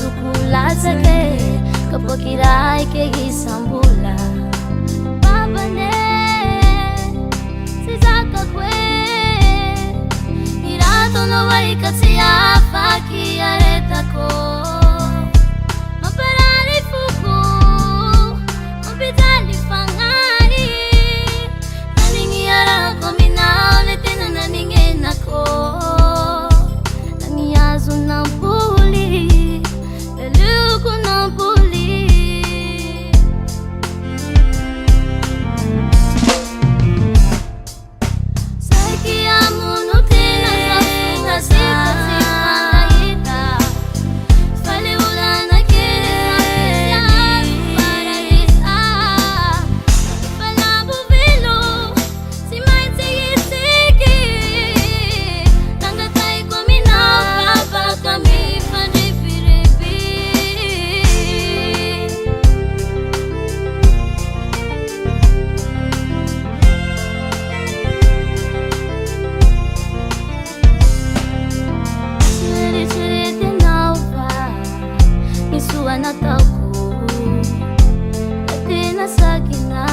sukulat sake kapag kiray kay isang bula. Babane si zakakwe hirato no wai katsiya fakiyareta ko maparari fuku mabitali fangari naningiyara ko minaulitin na nanenenako nangiyazo ng puli lalo ko ng puli sa ikiyamu no tinasasuna Nataku Atina sa kina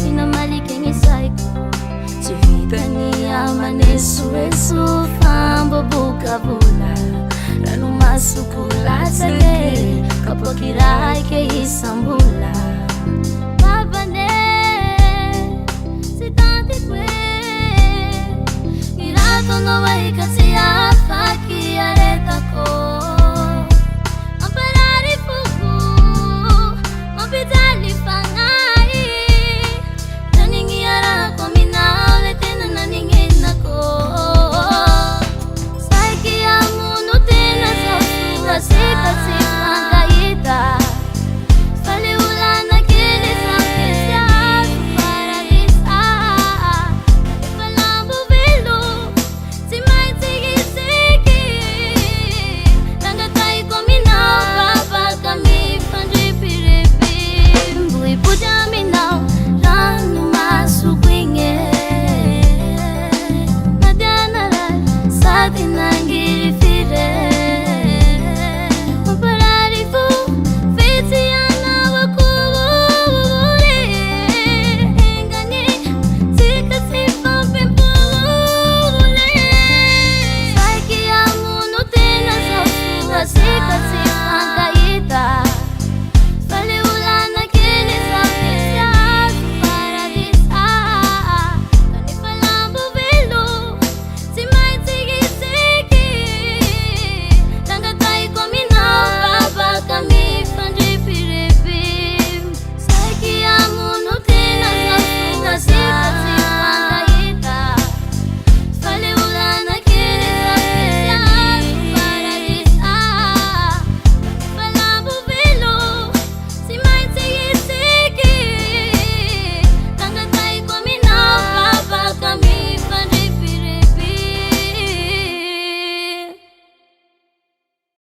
Pinamaliking isay ko Si vida niya manesu-esu Pambabuka bula Ranong masukulat sa'y kapag kiray kay isang bula